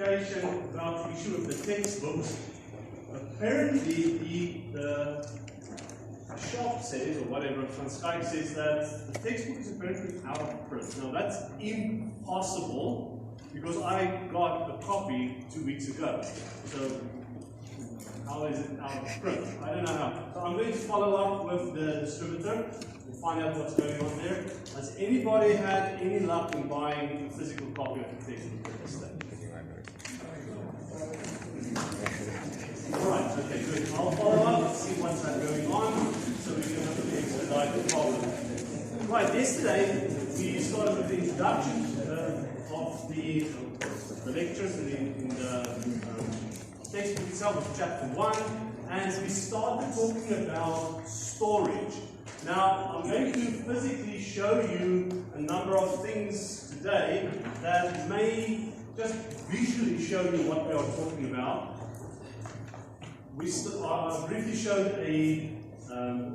clarification about the issue of the textbooks. Apparently, the shop says, or whatever, Van Skyke says that the textbook is apparently out of print. Now, that's impossible because I got a copy 2 weeks ago. So, how is it out of print? I don't know how. So, I'm going to follow up with the distributor and find out what's going on there. Has anybody had any luck in buying a physical copy of the textbook at this stage? Alright, okay, good. I'll follow up and see what's going on so we can hopefully expedite the problem. Right, yesterday we started with the introduction of the lectures in the textbook itself, of chapter 1, and we started talking about storage. Now, I'm going to physically show you a number of things today that may just visually show you what we are talking about. We briefly showed a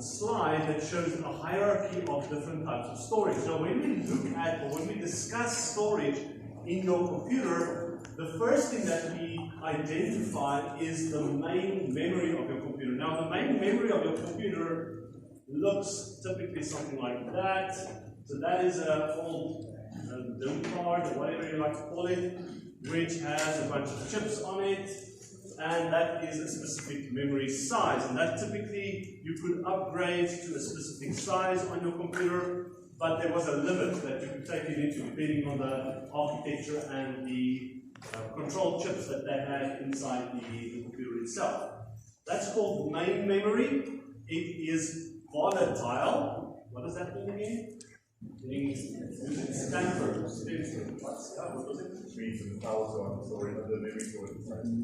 slide that shows a hierarchy of different types of storage. Now, when we look at, or when we discuss storage in your computer, the first thing that we identify is the main memory of your computer. Now, the main memory of your computer looks typically something like that. So that is an old DIMM card, or whatever you like to call it, which has a bunch of chips on it. And that is a specific memory size. And that typically you could upgrade to a specific size on your computer, but there was a limit that you could take it into depending on the architecture and the control chips that they had inside the computer itself. That's called main memory. It is volatile. What does that mean again? Stanford. What was it?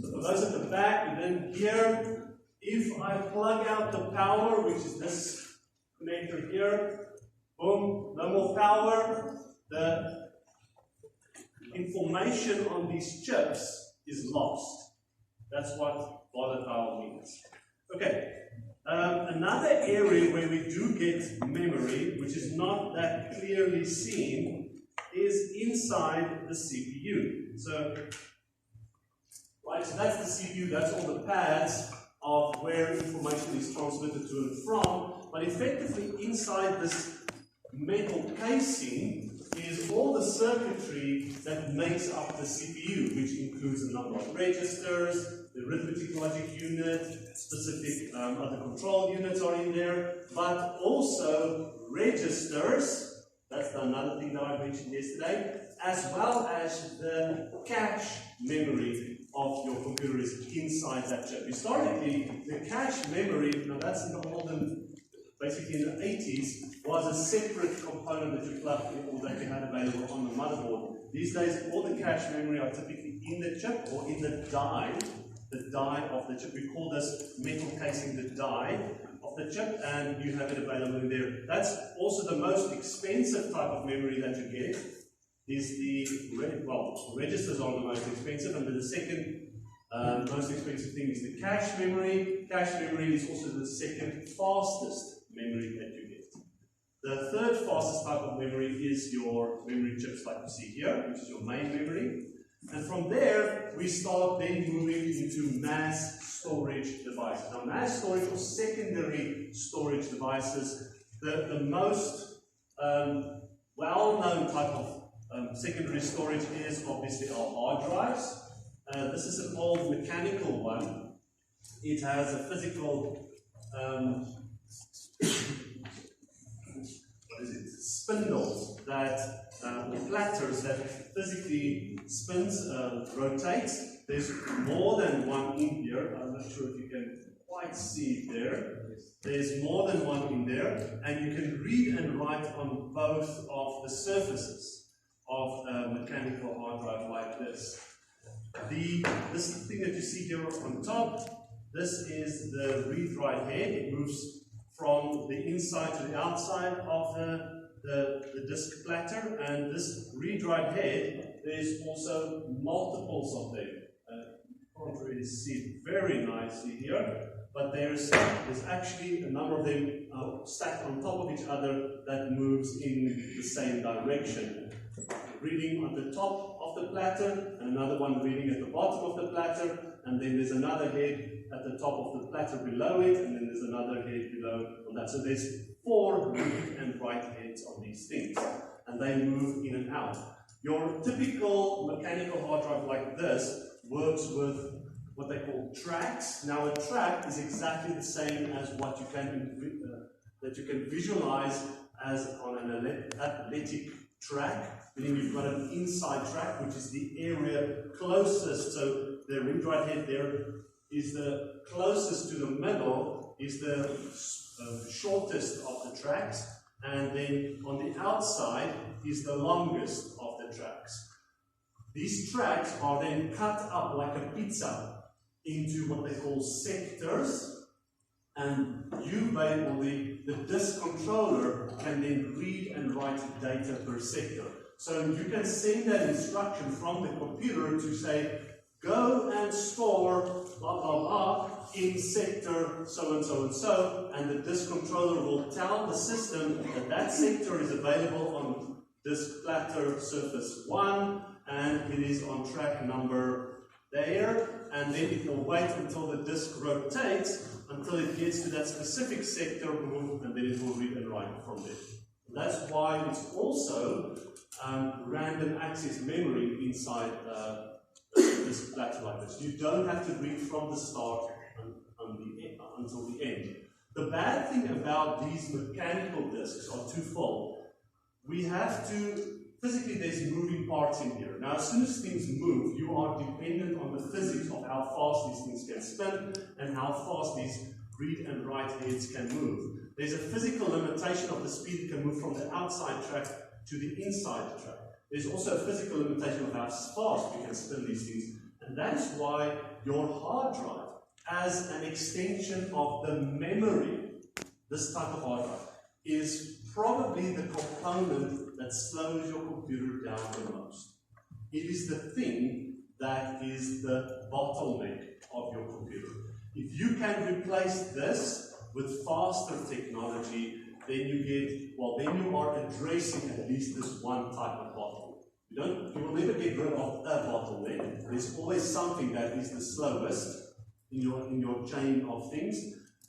So for those at the back, and then here, if I plug out the power, which is this connector here, boom, no more power, the information on these chips is lost. That's what volatile means. Okay. Another area where we do get memory, which is not that clearly seen, is inside the CPU. So that's the CPU, that's all the pads of where information is transmitted to and from, but effectively inside this metal casing is all the circuitry that makes up the CPU, which includes a number of registers, the arithmetic logic unit, specific other control units are in there, but also registers. That's another thing that I mentioned yesterday, as well as the cache memory of your computer is inside that chip. Historically, the cache memory, now that's in the olden, basically in the 80s, was a separate component that you plugged in or that you had available on the motherboard. These days, all the cache memory are typically in the chip or in the die of the chip. We call this metal casing the die of the chip, and you have it available in there. That's also the most expensive type of memory that you get. Is registers are the most expensive, and then the second most expensive thing is the cache memory. Cache memory is also the second fastest memory that you get. The third fastest type of memory is your memory chips like you see here, which is your main memory. And from there, we start then moving into mass storage devices. Now, mass storage or secondary storage devices, the most well-known type of secondary storage is obviously our hard drives. This is an old mechanical one. It has a physical spindles that, or platters that physically spins, rotates. There's more than one in here. I'm not sure if you can quite see it there. There's more than one in there, and you can read and write on both of the surfaces of a mechanical hard drive like this. This thing that you see here on top, this is the read-write head. It moves from the inside to the outside of the disk platter, and this read-write head, there's also multiples of them. You can't really see it very nicely here, but there's actually a number of them stacked on top of each other that moves in the same direction. Reading on the top of the platter, and another one reading at the bottom of the platter, and then there's another head at the top of the platter below it, and then there's another head below on that. So there's 4 read and write heads on these things, and they move in and out. Your typical mechanical hard drive like this works with what they call tracks. Now a track is exactly the same as what you can visualize as on an athletic track, meaning you've got an inside track, which is the area closest. So the read-write head there is the closest to the middle, is the shortest of the tracks, and then on the outside is the longest of the tracks. These tracks are then cut up like a pizza into what they call sectors, and the disk controller can then read and write data per sector. So you can send that instruction from the computer to say, go and store blah blah blah in sector so and so and so, and the disk controller will tell the system that that sector is available on disk platter surface 1, and it is on track number there, and then it will wait until the disk rotates until it gets to that specific sector, and then it will read and write from there. That's why it's also random access memory inside this platter like this. You don't have to read from the start until the end. The bad thing about these mechanical disks are twofold. We have to, physically there's moving parts in here. Now as soon as things move, you are dependent on the physics of how fast these things can spin and how fast these read and write heads can move. There's a physical limitation of the speed it can move from the outside track to the inside track. There's also a physical limitation of how fast you can spin these things, and that is why your hard drive, as an extension of the memory, this type of hard drive, is probably the component that slows your computer down the most. It is the thing that is the bottleneck of your computer. If you can replace this with faster technology, then you are addressing at least this one type of bottleneck. You will never get rid of a bottleneck. There's always something that is the slowest in your chain of things,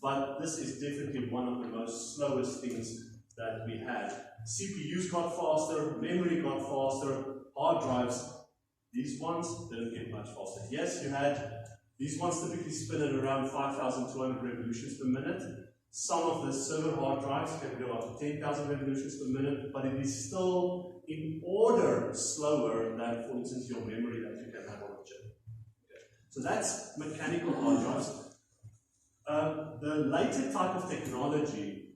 but this is definitely one of the most slowest things that we had. CPUs got faster, memory got faster, hard drives, these ones didn't get much faster. Yes, you had, these ones typically spin at around 5,200 revolutions per minute. Some of the server hard drives can go up to 10,000 revolutions per minute, but it is still in order slower than, for instance, your memory that you can have on a chip. Okay. So that's mechanical hard drives. The later type of technology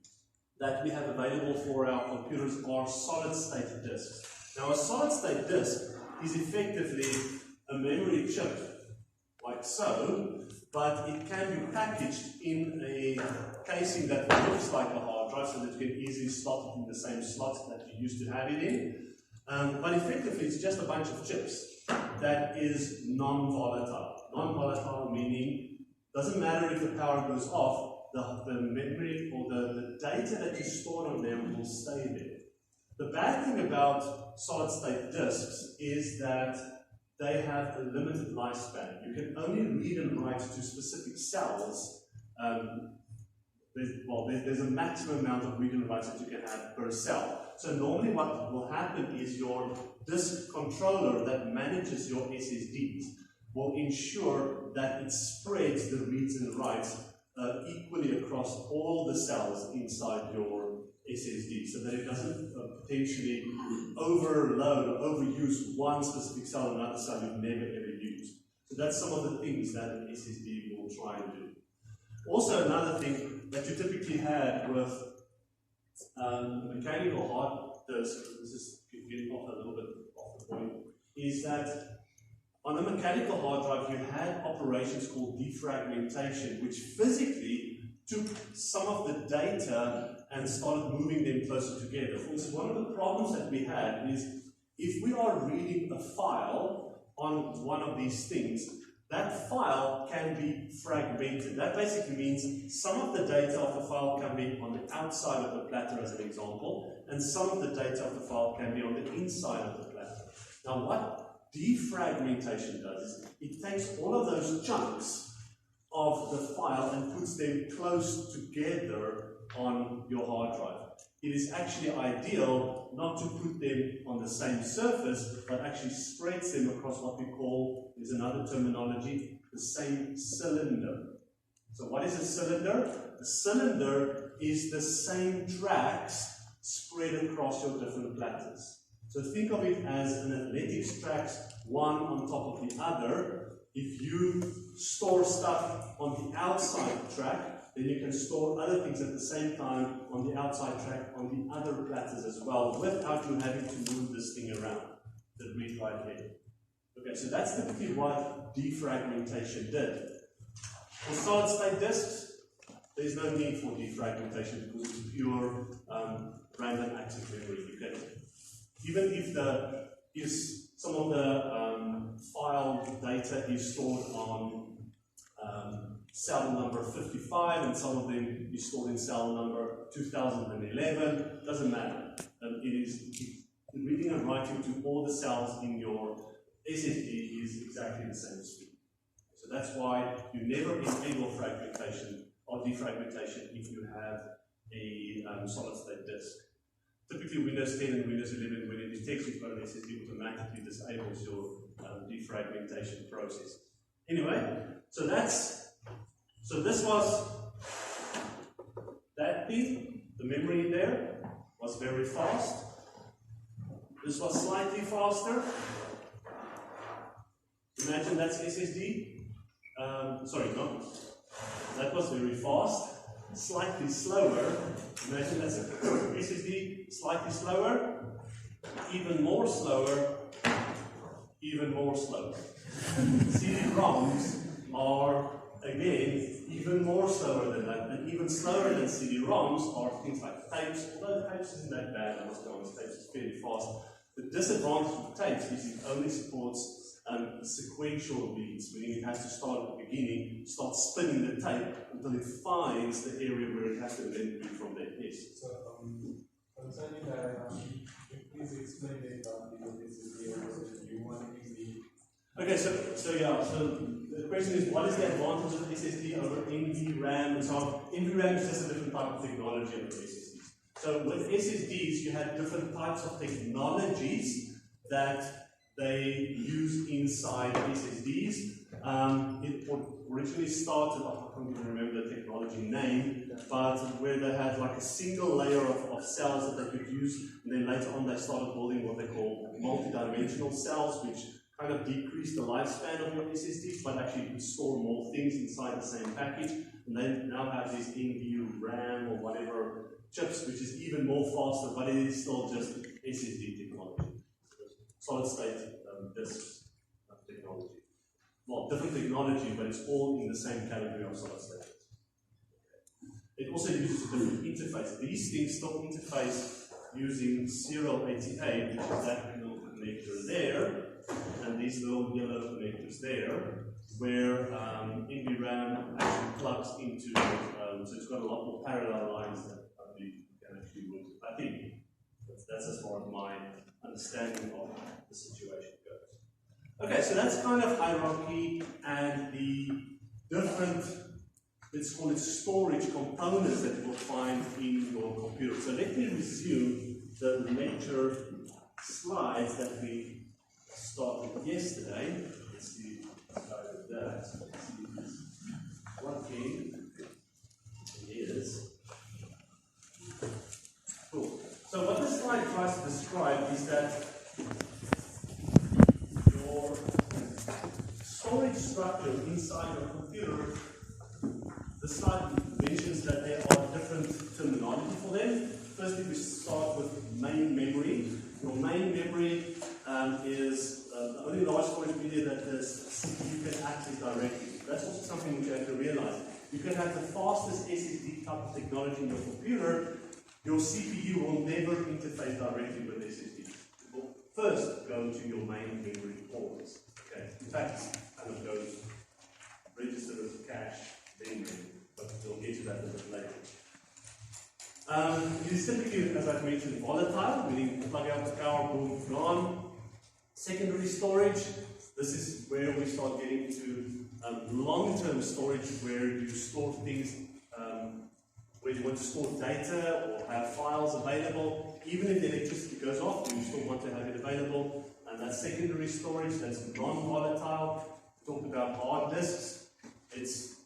that we have available for our computers are solid-state disks. Now, a solid-state disk is effectively a memory chip, like so, but it can be packaged in a casing that looks like a hard drive, so that you can easily slot it in the same slots that you used to have it in. But effectively, it's just a bunch of chips that is non-volatile. Non-volatile meaning, doesn't matter if the power goes off, the memory or the data that you stored on them will stay there. The bad thing about solid-state disks is that they have a limited lifespan. You can only read and write to specific cells. There's a maximum amount of read and writes that you can have per cell. So normally what will happen is your disk controller that manages your SSDs will ensure that it spreads the reads and writes equally across all the cells inside your SSD, so that it doesn't potentially overload or overuse one specific cell and another cell you've never ever used. So that's some of the things that an SSD will try and do. Also, another thing that you typically had with mechanical hard disks, this is getting off a little bit off the point, is that on a mechanical hard drive you had operations called defragmentation, which physically took some of the data and started moving them closer together. For instance, one of the problems that we had is if we are reading a file on one of these things, that file can be fragmented. That basically means some of the data of the file can be on the outside of the platter, as an example, and some of the data of the file can be on the inside of the platter. Now, what defragmentation does is it takes all of those chunks of the file and puts them close together on your hard drive. It is actually ideal not to put them on the same surface, but actually spreads them across what we call, there's another terminology, the same cylinder. So what is a cylinder? A cylinder is the same tracks spread across your different platters. So think of it as an athletics tracks, one on top of the other. If you store stuff on the outside track, then you can store other things at the same time on the outside track on the other platters as well, without you having to move this thing around, the read-write head. Okay, so that's typically what defragmentation did. For solid-state disks, there's no need for defragmentation because it's pure random access memory. You can, even if some of the file data is stored on cell number 55 and some of them is stored in cell number 2011, doesn't matter. Reading and writing to all the cells in your SSD is exactly the same speed. So that's why you never enable fragmentation or defragmentation if you have a solid-state disk. Typically Windows 10 and Windows 11, when it detects you've got an SSD, automatically disables your defragmentation process. Anyway, so this was that thing. The memory there was very fast. This was slightly faster. Imagine that's SSD. That was very fast. Slightly slower. Imagine that's SSD, slightly slower, even more slower, even more slower. CD-ROMs are, again, even more slower than that, and even slower than CD-ROMs are things like tapes, although tapes isn't that bad, I must be honest, tapes is fairly fast. The disadvantage of tapes is it only supports sequential reads, meaning it has to start at the beginning, start spinning the tape until it finds the area where it has to then read from there. Yes? So, concerning that, please explain the advantage of SSD versus you want to use the... Okay, so the question is, what is the advantage of SSD over NVRAM and so on? NVRAM is just a different type of technology over SSDs. So with SSDs, you had different types of technologies that they use inside SSDs. It originally started, I can't even remember the technology name, but where they had like a single layer of cells that they could use, and then later on they started building what they call multi-dimensional cells, which kind of decreased the lifespan of your SSDs, but actually you could store more things inside the same package, and they now have these NVRAM or whatever chips, which is even more faster, but it is still just SSD technology. Solid-state disk technology. Well, different technology, but it's all in the same category of solid-state. It also uses a different interface. These things still interface using serial 88, which is that little connector there, and these little yellow connectors there, where NVRAM actually plugs into, so it's got a lot more parallel lines that I believe you can actually work with. I think that's as far as my understanding of the situation goes. Okay, so that's kind of hierarchy and the different, let's call it storage components that you will find in your computer. So let me resume the lecture slides that we started yesterday. Let's see if I started that. Let's see if it's working. It is. Cool. So what this slide tries to describe is that your storage structure inside your computer, the slide mentions that there are different terminology for them. Firstly, we start with main memory. Your main memory is the only large storage media that the CPU can access directly. That's also something which you have to realize. You can have the fastest SSD type of technology in your computer. Your CPU will never interface directly with SSD. It will first go to your main memory ports. Okay. In fact, it kind of goes registered as cache, then memory. But we'll get to that a bit later. It is typically, as I've mentioned, volatile, meaning plug out the power, boom, gone. Secondary storage, this is where we start getting to long-term storage, where you store things, where you want to store data or have files available. Even if the electricity goes off, you still want to have it available. And that's secondary storage, that's non-volatile. Talk about hard disks. It's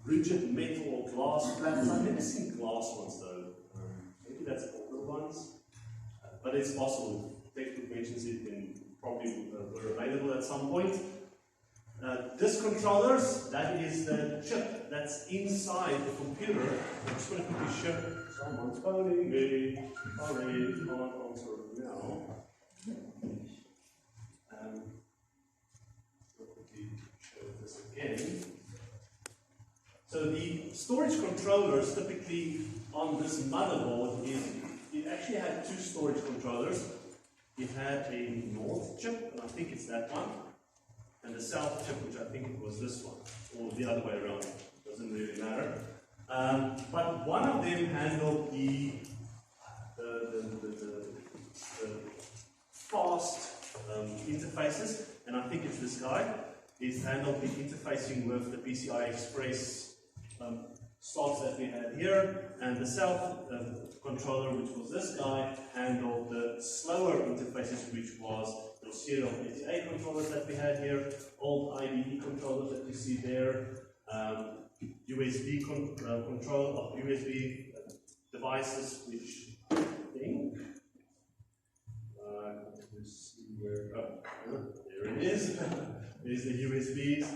rigid metal or glass plates. I've never seen glass ones though. Maybe that's older ones. But it's possible. Textbook mentions it and probably were available at some point. Disk controllers, that is the chip that's inside the computer. I'm just going to quickly show. Someone's phoning me. Sorry, can't answer now. I'll quickly show this again. So the storage controllers typically on this motherboard it actually had two storage controllers. It had a north chip, and I think it's that one, and the south chip, which I think it was this one, or the other way around. Doesn't really matter. But one of them handled the fast interfaces, and I think it's this guy. He's handled the interfacing with the PCI Express slots that we had here, and the south controller, which was this guy, handled the slower interfaces, which was the serial PCA controllers that we had here, old IDE controllers that you see there, USB control of USB devices, which I think, let's see where, there it is, there's the USBs.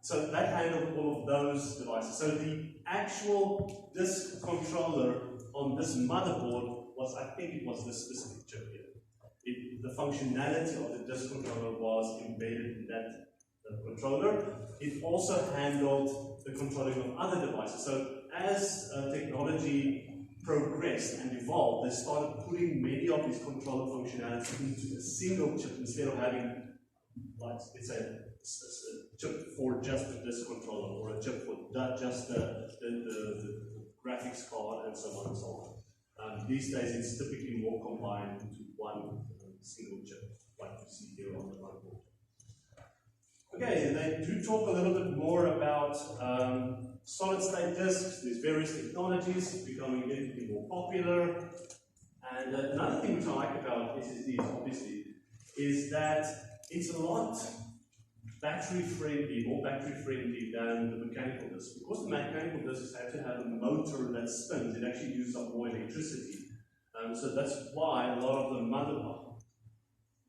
So that handled all of those devices. So the actual disk controller on this motherboard was, I think it was this specific chip here. The functionality of the disk controller was embedded in that controller. It also handled the controlling of other devices. So as technology progressed and evolved, they started putting many of these controller functionality into a single chip instead of having, like, let's say, a chip for just the disk controller, or a chip for just the graphics card, and so on and so on. These days, it's typically more combined into one single chip, like you see here on the motherboard. Okay, and they do talk a little bit more about solid-state disks. There's various technologies becoming anything more popular. And another thing which I like about SSDs, obviously, is that it's a lot battery-friendly, more battery-friendly than the mechanical disk. Because the mechanical disks have to have a motor that spins, it actually uses up more electricity. So that's why a lot of the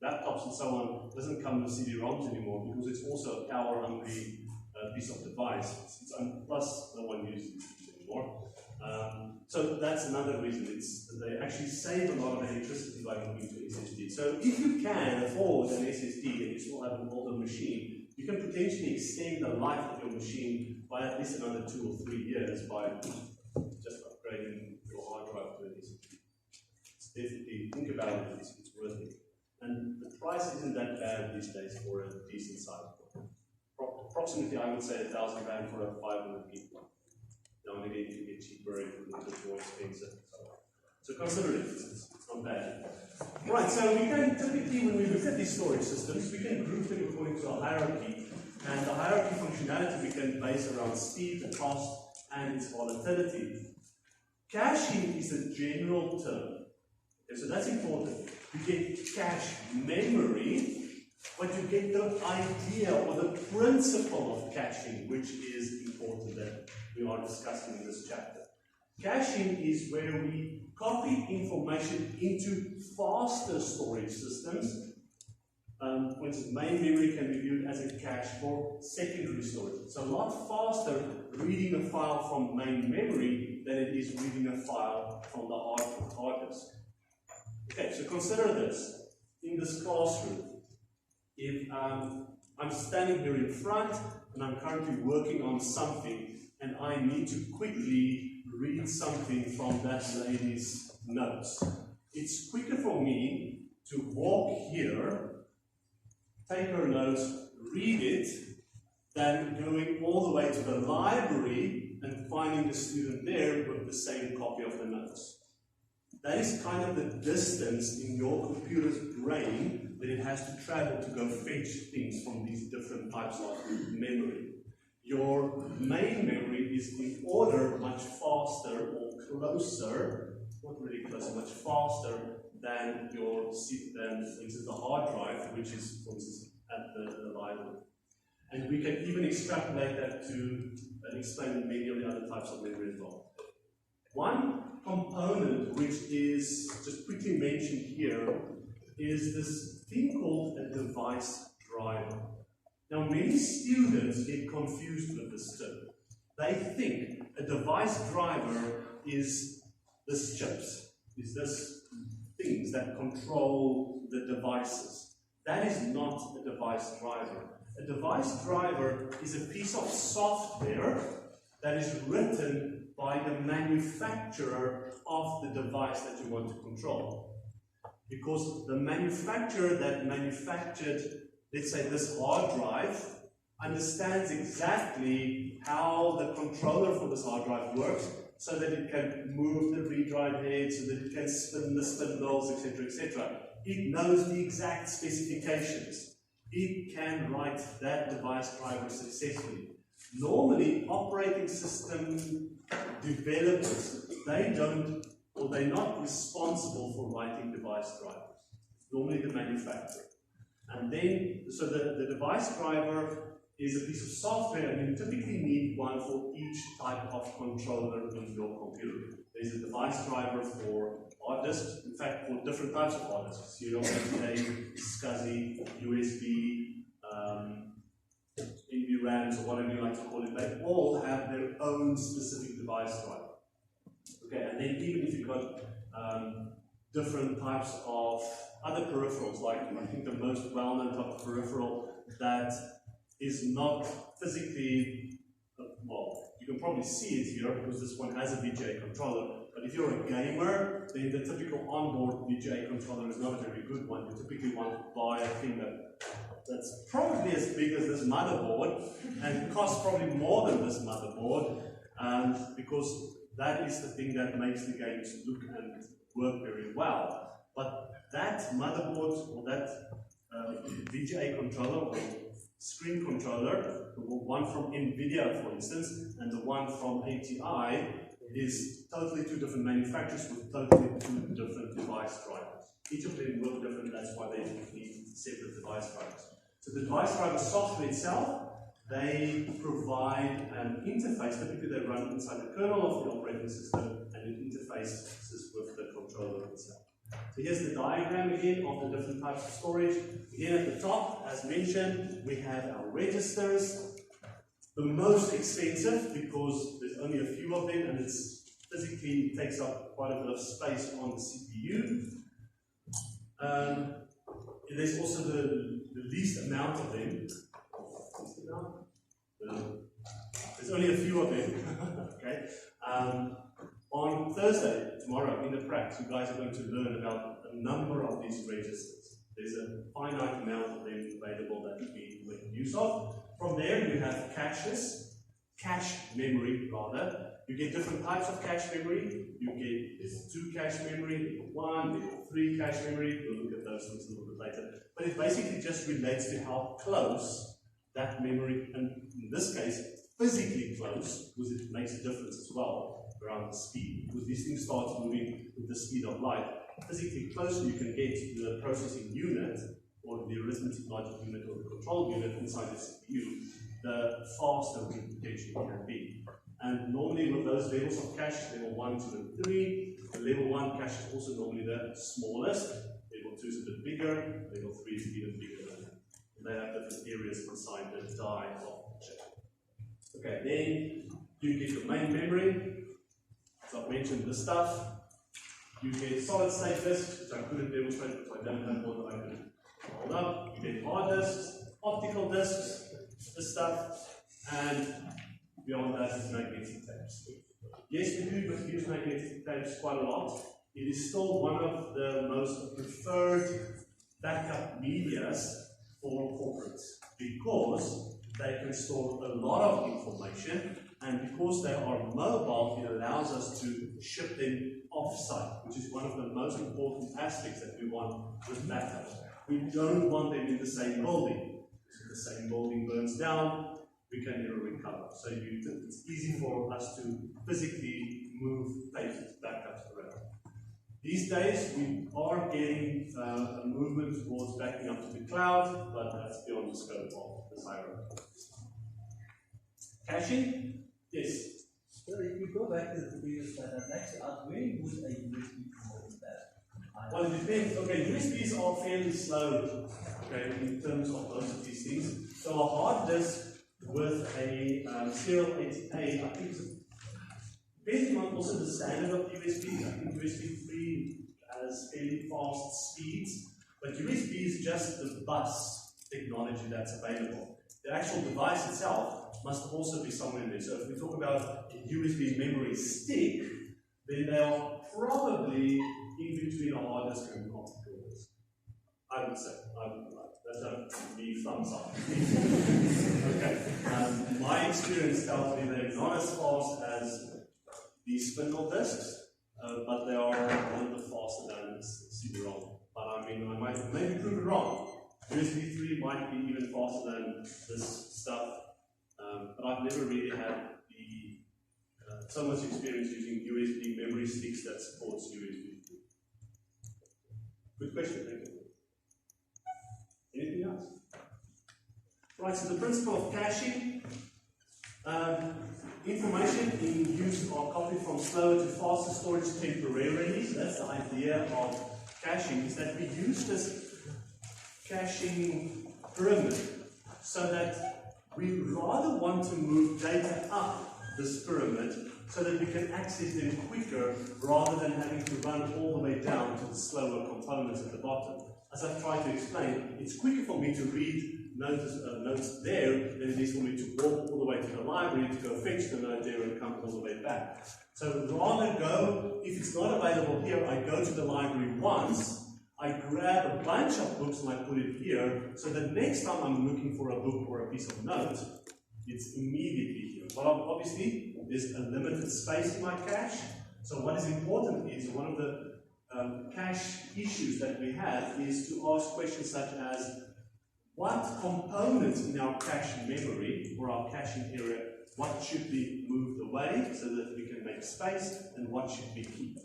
laptops and so on doesn't come with CD-ROMs anymore, because it's also a power-hungry piece of device. Plus, no one uses it anymore. So that's another reason. They actually save a lot of electricity by moving to SSD. So if you can afford an SSD and you still have an older machine, you can potentially extend the life of your machine by at least another 2 or 3 years by just upgrading your hard drive to an SSD. It's definitely, think about it, it's worth it. And the price isn't that bad these days for a decent size one. Approximately, I would say R1,000 for a 500 gig one. Now and again, you get cheaper if it's more expensive. So consider it, it's not bad. Right, so we can typically, when we look at these storage systems, we can group them according to a hierarchy. And the hierarchy functionality we can base around speed, the cost, and its volatility. Caching is a general term. Okay, so that's important. You get cache memory, but you get the idea or the principle of caching, which is important that we are discussing in this chapter. Caching is where we copy information into faster storage systems. For instance, main memory can be viewed as a cache for secondary storage. It's a lot faster reading a file from main memory than it is reading a file from the hard disk. Okay, so consider this. In this classroom, if I'm standing here in front and I'm currently working on something and I need to quickly read something from that lady's notes, it's quicker for me to walk here, take her notes, read it, than going all the way to the library and finding the student there with the same copy of the notes. That is kind of the distance in your computer's brain then it has to travel to go fetch things from these different types of memory. Your main memory is in order much faster or closer, not really closer, much faster than your than for instance the hard drive, which is for instance at the library. And we can even extrapolate that to explain many of the other types of memory as well. One component which is just quickly mentioned here is this thing called a device driver. Now many students get confused with this term. They think a device driver is this chips, is this things that control the devices. That is not a device driver. A device driver is a piece of software that is written by the manufacturer of the device that you want to control. Because the manufacturer that manufactured, let's say, this hard drive, understands exactly how the controller for this hard drive works, so that it can move the read write head, so that it can spin the spindles, etc., etc. It knows the exact specifications. It can write that device driver successfully. Normally, operating system developers, they're not responsible for writing device drivers. It's normally the manufacturer. And then, so the device driver is a piece of software, and you typically need one for each type of controller in your computer. There's a device driver for hard disks, in fact, for different types of hard disks. Serial SSD, SCSI, USB, NVRAMs, or whatever you like to call it. They all have their own specific device driver. Okay, and then even if you've got different types of other peripherals, like I think the most well-known type of peripheral that is not physically, well, you can probably see it here because this one has a VGA controller, but if you're a gamer, then the typical onboard VGA controller is not a very good one. You typically want to buy a thing that's probably as big as this motherboard and costs probably more than this motherboard, because that is the thing that makes the games look and work very well. But that motherboard or that VGA controller or screen controller, the one from NVIDIA for instance, and the one from ATI, is totally two different manufacturers with totally two different device drivers. Each of them work different, that's why they need separate device drivers. So the device driver software itself, they provide an interface. Typically they run inside the kernel of the operating system, and it interfaces with the controller itself. So here's the diagram again of the different types of storage. Again at the top, as mentioned, we have our registers. The most expensive because there's only a few of them and it's physically takes up quite a bit of space on the CPU. There's also the least amount of them. There's only a few of them. Okay. On Thursday, tomorrow, in the practice, you guys are going to learn about a number of these registers. There's a finite amount of them available that you can make use of. From there, you have caches, cache memory rather. You get different types of cache memory. You get there's 2 cache memory, 1, 3 cache memory. We'll look at those things a little bit later. But it basically just relates to how close that memory, and in this case, physically close, because it makes a difference as well around the speed. Because these things start moving with the speed of light. Physically closer you can get to the processing unit, or the arithmetic logic unit, or the control unit inside the CPU, the faster it potentially can be. And normally with those levels of cache, level 1, 2, and 3, the level 1 cache is also normally the smallest, level 2 is a bit bigger, level 3 is even bigger than that. And they have different areas inside the die of the chip. Okay, then you get your main memory. So I've mentioned this stuff. You get solid state disks, which I couldn't demonstrate because I don't have one that I can hold up. You get hard disks, optical disks, this stuff, and beyond that is magnetic tapes. Yes, we do use magnetic tapes quite a lot. It is still one of the most preferred backup medias for corporates because they can store a lot of information, and because they are mobile, it allows us to ship them off-site, which is one of the most important aspects that we want with backup. we don't want them in the same building. If the same building burns down, we can never recover. So it's easy for us to physically move papers back up the rail. These days, we are getting a movement towards backing up to the cloud, but that's beyond the scope of this hierarchy. Caching? Yes. So if you go back to the previous slide, I'd like to ask, where would a USB port that? Well, it depends. Okay, USBs are fairly slow, okay, in terms of most of these things. So a hard disk with a serial 80A, I think, depending on also the standard of USB, I think USB 3 has fairly fast speeds, but USB is just the bus technology that's available. The actual device itself must also be somewhere in there. So if we talk about a USB memory stick, then they are probably in between a hard disk and an optical disk. I would say. That's a big thumbs up. Okay. My experience tells me they're not as fast as these spindle disks, but they are a little bit faster than CD-ROM. But I mean, I might maybe prove it wrong. USB 3 might be even faster than this stuff, but I've never really had so much experience using USB memory sticks that supports USB 3. Good question, thank you. Anything else? Right, so the principle of caching. Information in use are copied from slower to faster storage temporarily. So that's the idea of caching, is that we use this caching pyramid so that we rather want to move data up this pyramid so that we can access them quicker rather than having to run all the way down to the slower components at the bottom. As I've tried to explain, it's quicker for me to read notes there than it is for me to walk all the way to the library to go fetch the note there and come all the way back. So rather go, if it's not available here, I go to the library once, I grab a bunch of books and I put it here, so that next time I'm looking for a book or a piece of note, it's immediately here. Well, obviously, there's a limited space in my cache, so what is important is one of the cache issues that we have is to ask questions such as, what components in our cache memory or our caching area, what should be moved away so that we can make space, and what should we keep?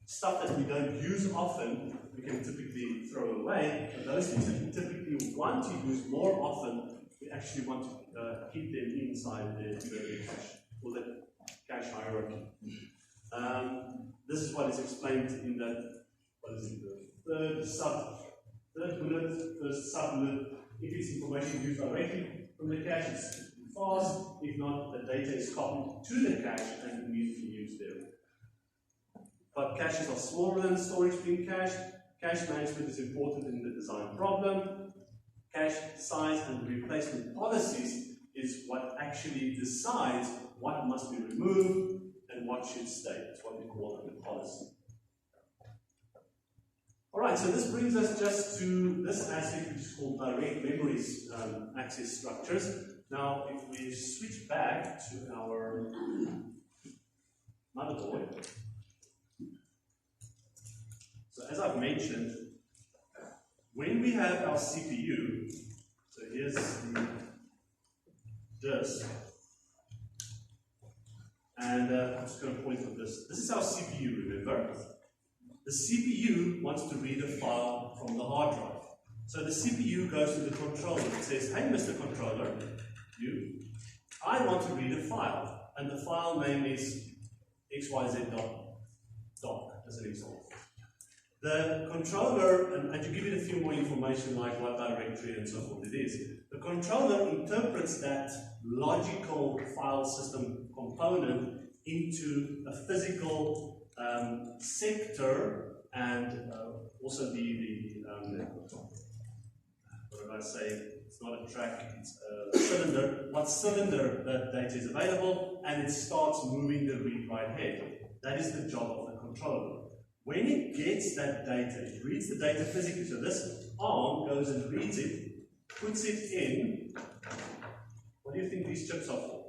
Stuff that we don't use often, we can typically throw away, and those things that we typically want to use more often, we actually want to keep them inside the cache, or the cache hierarchy. This is what is explained in that, what is it, the third bullet, first sub-bullet. If it's information used directly from the cache, it's fast. If not, the data is copied to the cache and immediately used there. But caches are smaller than storage being cached. Cache management is important in the design problem. Cache size and replacement policies is what actually decides what must be removed and what should stay. That's what we call a policy. Alright, so this brings us just to this aspect which is called direct memory access structures. Now, if we switch back to our motherboard, so as I've mentioned, when we have our CPU, so here's the disk, and I'm just going to point at this. This is our CPU, remember? The CPU wants to read a file from the hard drive. So the CPU goes to the controller and says, hey, Mr. Controller, I want to read a file. And the file name is xyz.doc, as an example. The controller, and to give it a few more information like what directory and so forth it is, the controller interprets that logical file system component into a physical sector and also what did I say? It's not a track, it's a cylinder. What cylinder that data is available, and it starts moving the read-write head. That is the job of the controller. When it gets that data, it reads the data physically. So this arm goes and reads it, puts it in. What do you think these chips are for?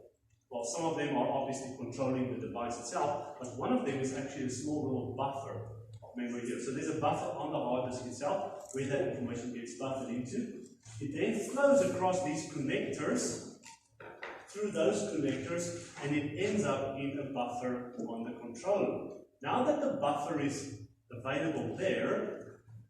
Well, some of them are obviously controlling the device itself, but one of them is actually a small little buffer memory here. So there's a buffer on the hard disk itself where that information gets buffered into. It then flows across these connectors, through those connectors, and it ends up in a buffer on the controller. Now that the buffer is available there,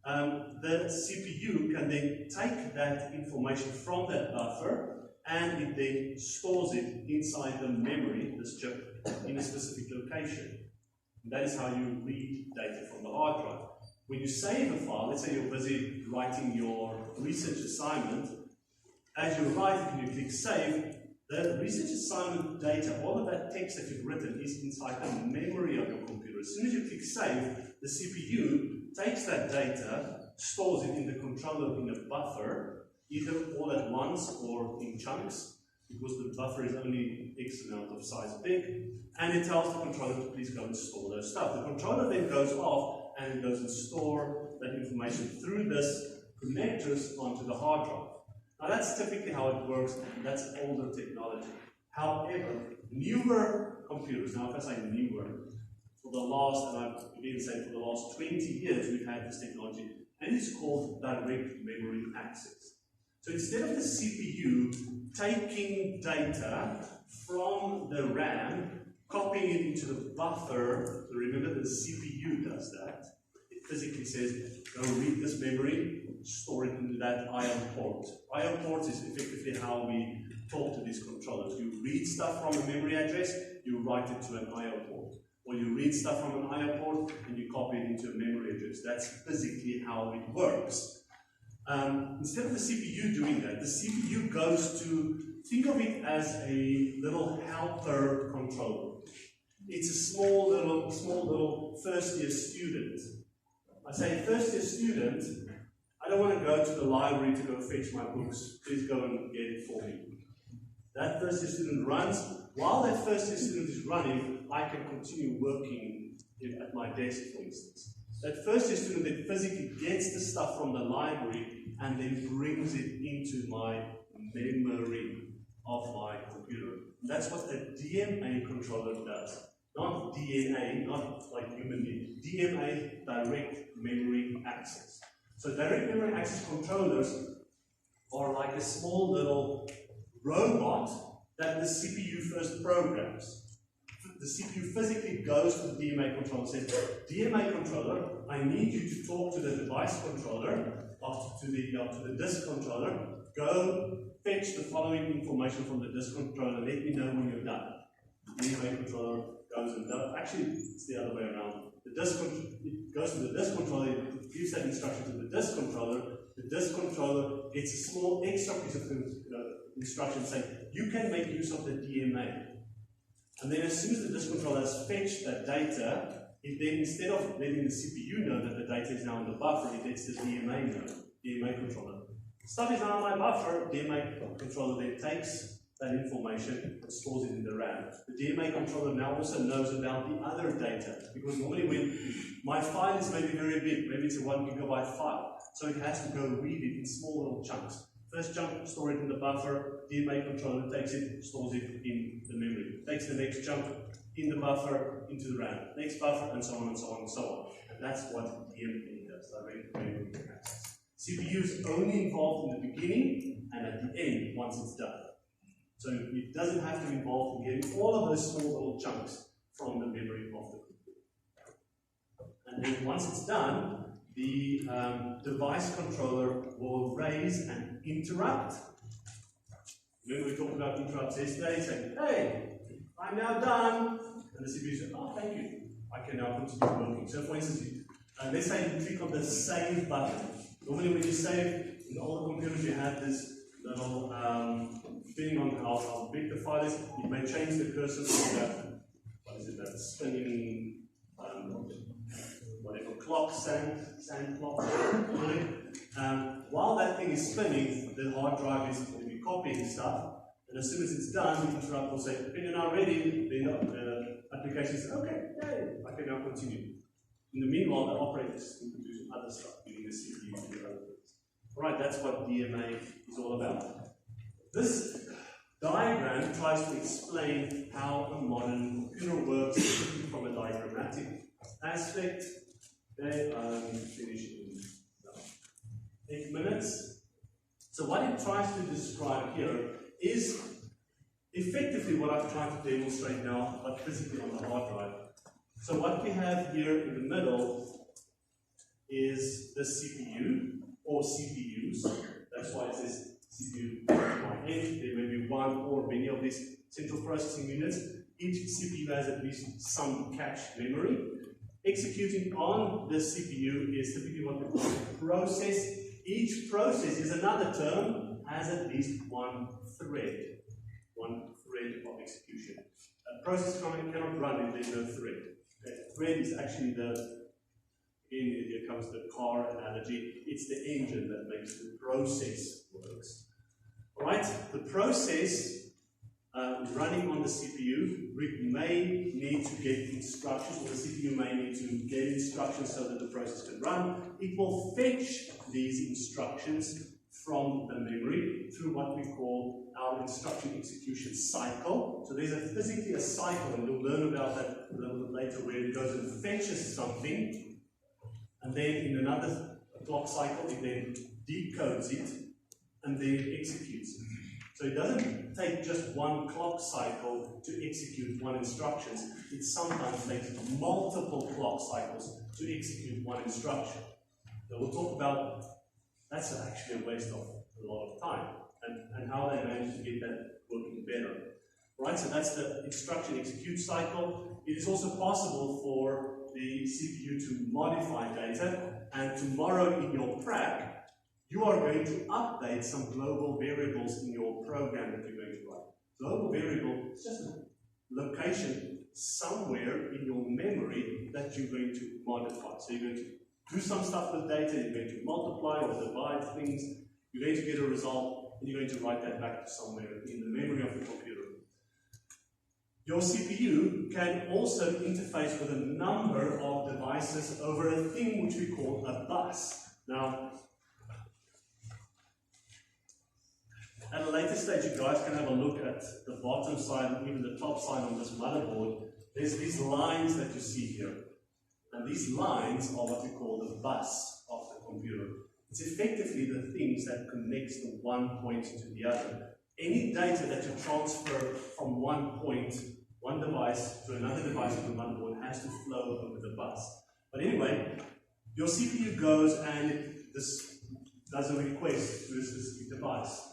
the CPU can then take that information from that buffer and it then stores it inside the memory, this chip, in a specific location. And that is how you read data from the hard drive. When you save a file, let's say you're busy writing your research assignment, as you write it and you click save, the research assignment data, all of that text that you've written is inside the memory of your computer. As soon as you click save, the CPU takes that data, stores it in the controller in a buffer, either all at once or in chunks, because the buffer is only X amount of size big, and it tells the controller to please go and store those stuff. The controller then goes off and it goes and store that information through this connectors onto the hard drive. Now that's typically how it works, that's older technology. However, newer computers, now if I say newer, for the last, and I've been saying for the last 20 years we've had this technology, and it's called direct memory access. So instead of the CPU taking data from the RAM, copying it into the buffer, so remember the CPU does that, it physically says, go read this memory, store it into that I/O port. I/O port is effectively how we talk to these controllers. You read stuff from a memory address, you write it to an I/O port. Or you read stuff from an I/O port and you copy it into a memory address. That's physically how it works. Instead of the CPU doing that, the CPU goes to, think of it as a little helper controller. It's a small little first year student. I say first year student, I don't want to go to the library to go fetch my books. Please go and get it for me. That first year student runs. While that first year student is running, I can continue working at my desk, for instance. That first year student then physically gets the stuff from the library and then brings it into my memory of my computer. That's what a DMA controller does. Not DNA, not like human being. DMA, direct memory access. So direct memory access controllers are like a small little robot that the CPU first programs. The CPU physically goes to the DMA controller and says, DMA controller, I need you to talk to the device controller, to the disk controller, go fetch the following information from the disk controller, let me know when you're done. The DMA controller goes and does, actually it's the other way around. It goes to the disk controller, it gives that instruction to the disk controller gets a small extra piece of instruction saying, you can make use of the DMA. And then as soon as the disk controller has fetched that data, it then, instead of letting the CPU know that the data is now in the buffer, it lets the DMA know, DMA controller. Stuff is now in my buffer, DMA controller then takes that information and stores it in the RAM. The DMA controller now also knows about the other data, because normally when my file is maybe very big, maybe it's a 1 gigabyte file, so it has to go read it in small little chunks. First chunk, store it in the buffer, DMA controller takes it, stores it in the memory. Takes the next chunk in the buffer, into the RAM. Next buffer, and so on and so on and so on. And that's what DMA does, direct memory access. CPU is only involved in the beginning and at the end once it's done. So it doesn't have to be involved in getting all of those small little chunks from the memory of the computer. And then once it's done, the device controller will raise an interrupt. Remember we talked about interrupts yesterday, saying, hey, I'm now done. And the CPU says, oh, thank you. I can now continue working. So for instance, let's say you click on the save button. Normally when you save, in older computers you had this little, depending on how big the file is, you may change the cursor to that, what is it, that spinning, whatever, clock, sand clock. While that thing is spinning, the hard drive is going to be copying stuff, and as soon as it's done, the interrupt will say, when you're now ready, the application says, okay, yay, I can now continue. In the meanwhile, the operator is going to do some other stuff using the CPU to do other things. Alright, that's what DMA is all about. This diagram tries to explain how a modern computer works from a diagrammatic aspect. Okay, finish in 8 minutes. So what it tries to describe here is effectively what I've tried to demonstrate now, but physically on the hard drive. So what we have here in the middle is the CPU, or CPUs. That's why it says CPU by N. There may be one or many of these central processing units. Each CPU has at least some cache memory. Executing on the CPU is typically what we call a process. Each process is another term, has at least one thread of execution. A process cannot run if there's no thread. A thread is actually here comes the car analogy, it's the engine that makes the process works. Alright, the process running on the CPU may need to get instructions, or the CPU may need to get instructions so that the process can run. It will fetch these instructions from the memory through what we call our instruction execution cycle. So there's physically a cycle, and we'll learn about that a little bit later, where it goes and fetches something, and then in another clock cycle it then decodes it and then executes it. So it doesn't take just one clock cycle to execute one instruction. It sometimes takes multiple clock cycles to execute one instruction. So we'll talk about that's actually a waste of a lot of time, and how they manage to get that working better. Right, so that's the instruction execute cycle. It is also possible for the CPU to modify data, and tomorrow in your prac, you are going to update some global variables in your program that you're going to write. Global variable is just a location somewhere in your memory that you're going to modify. So you're going to do some stuff with data, you're going to multiply or divide things, you're going to get a result, and you're going to write that back to somewhere in the memory of the computer. Your CPU can also interface with a number of devices over a thing which we call a bus. Now, at a later stage, you guys can have a look at the bottom side and even the top side on this motherboard. There's these lines that you see here. And these lines are what we call the bus of the computer. It's effectively the things that connects the one point to the other. Any data that you transfer from one point, one device to another device on the motherboard has to flow over the bus. But anyway, your CPU goes and this does a request to a specific device.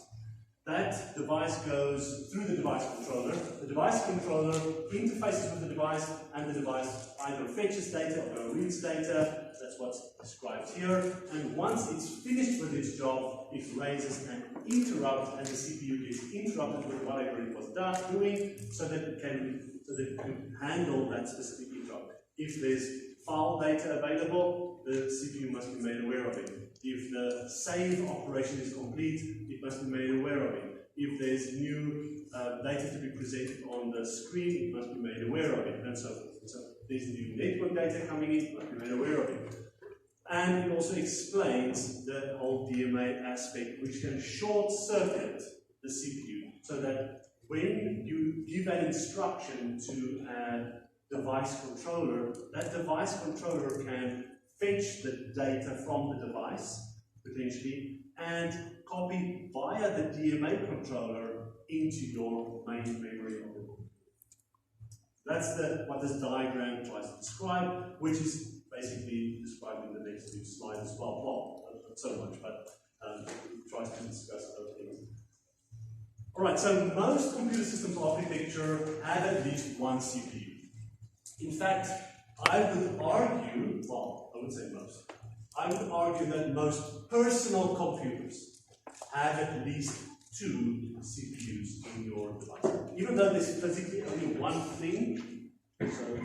That device goes through the device controller. The device controller interfaces with the device, and the device either fetches data or reads data. That's what's described here. And once it's finished with its job, it raises an interrupt, and the CPU gets interrupted with whatever it was doing, so that it can handle that specific interrupt. If there's file data available, the CPU must be made aware of it. If the save operation is complete, it must be made aware of it. If there's new data to be presented on the screen, it must be made aware of it, and so forth. So if there's new network data coming in, it must be made aware of it. And it also explains the whole DMA aspect, which can short-circuit the CPU, so that when you give an instruction to a device controller, that device controller can fetch the data from the device, potentially, and copy via the DMA controller into your main memory of the computer. That's what this diagram tries to describe, which is basically described in the next few slides as well. Well, not so much, but it tries to discuss other things. Alright, so most computer systems architecture have at least one CPU. In fact, I would argue, well, I wouldn't say most, I would argue that most personal computers have at least two CPUs in your device. Even though there's physically only one thing, so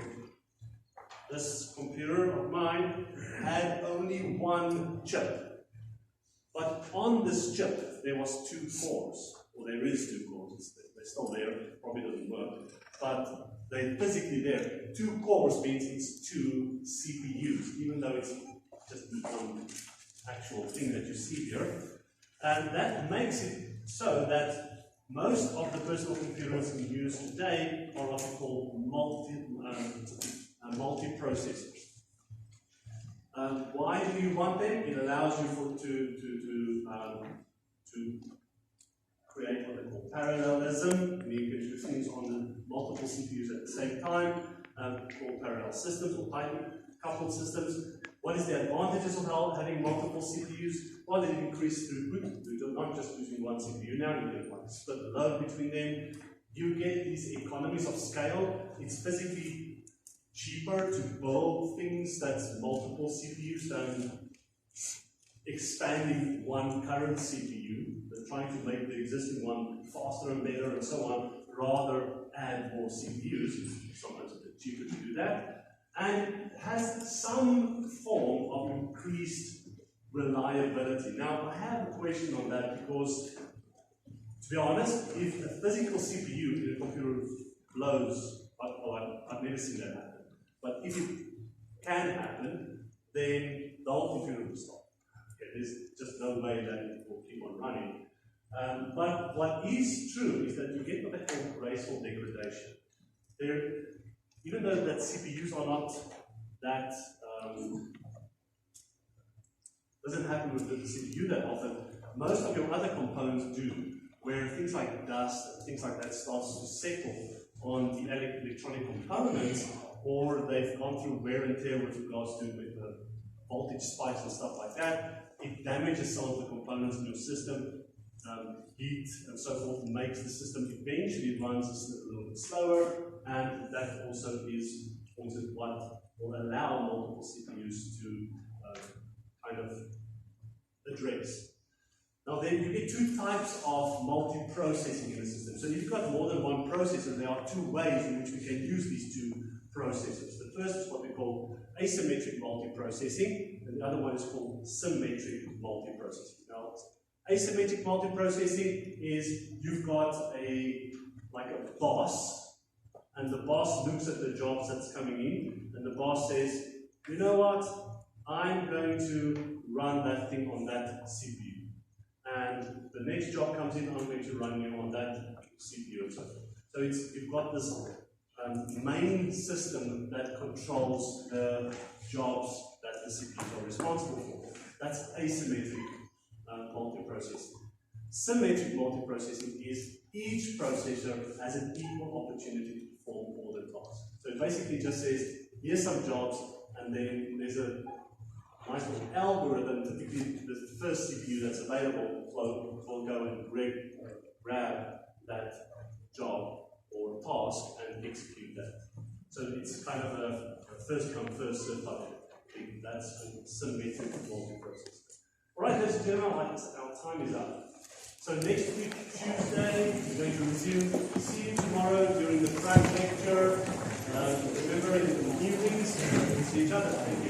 this computer of mine had only one chip. But on this chip, there was 2 cores, or there is 2 cores, they're still there, probably doesn't work, but they're physically there. 2 cores means it's 2 CPUs, even though it's just one actual thing that you see here. And that makes it so that most of the personal computers we use today are what we call multi-processors. Why do you want them? It allows you to create what they call parallelism, and you can do things on the multiple CPUs at the same time, called parallel systems or tightly coupled systems. What is the advantages of having multiple CPUs? Well, they increase throughput. You're not just using one CPU now, you can split the load between them. You get these economies of scale. It's physically cheaper to build things that's multiple CPUs than expanding one current CPU, trying to make the existing one faster and better and so on, rather add more CPUs. Sometimes it's a bit cheaper to do that. And has some form of increased reliability. Now, I have a question on that because, to be honest, if a physical CPU in a computer blows, I've never seen that happen, but if it can happen, then the whole computer will stop. Okay, there's just no way that it will keep on running. But what is true is that you get what they call graceful degradation. Even though that CPUs are not that, doesn't happen with the CPU that often, most of your other components do, where things like dust and things like that starts to settle on the electronic components, or they've gone through wear and tear with regards to voltage spikes and stuff like that. It damages some of the components in your system. Heat and so forth makes the system eventually runs a little bit slower, and that also is what will allow multiple CPUs to kind of address. Now then you get two types of multiprocessing in the system. So if you've got more than one processor, there are two ways in which we can use these two processors. The first is what we call asymmetric multiprocessing, and the other one is called symmetric multiprocessing. Now, asymmetric multiprocessing is you've got like a boss, and the boss looks at the jobs that's coming in, and the boss says, you know what, I'm going to run that thing on that CPU. And the next job comes in, I'm going to run you on that CPU and so forth. So you've got this main system that controls the jobs that the CPUs are responsible for. That's asymmetric multiprocessing. Symmetric multiprocessing is each processor has an equal opportunity to perform all the tasks. So it basically just says, here's some jobs, and then there's a nice little algorithm. Typically, the first CPU that's available will go and grab that job or task and execute that. So it's kind of a first come, first served type of thing. That's a symmetric multiprocessing. Alright, ladies and gentlemen, our time is up. So next week, Tuesday, we're going to resume. See you tomorrow during the crack lecture. Remember in the evenings, see each other. Thank you.